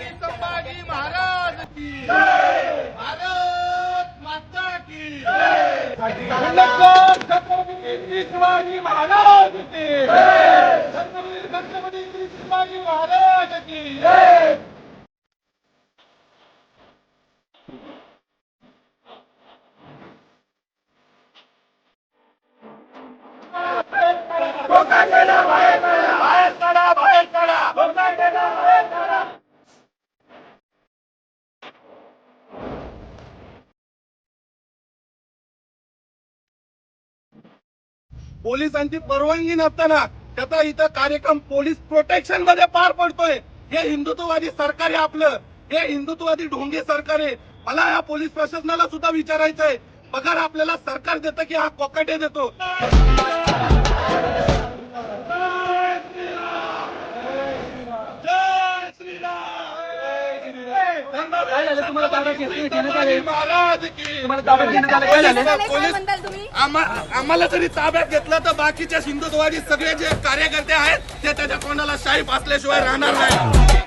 संभाजी महाराज की भारत माता की छत्रपती शिवाजी महाराज की छत्रपती शिवाजी महाराज की पोलिसांची परवानगी नसताना त्याचा इथं कार्यक्रम पोलीस प्रोटेक्शन मध्ये पार पडतोय. हे हिंदुत्ववादी सरकार आहे आपलं. हे हिंदुत्ववादी ढोंगी सरकार आहे. मला या पोलीस प्रशासनाला सुद्धा विचारायचंय, पगार आपल्याला सरकार देतं की हा कोकाटे देतो? तुम्हाला ताब्यात घेण्यात आले. महाराज की तुम्हाला ताब्यात घेण्यात आले. काय झालं? पोलीस आम्हाला जरी ताब्यात घेतलं तर बाकीच्या हिंदुत्ववादी सगळे जे कार्यकर्ते आहेत ते त्याच्या कोणाला शाही फासल्याशिवाय राहणार नाही.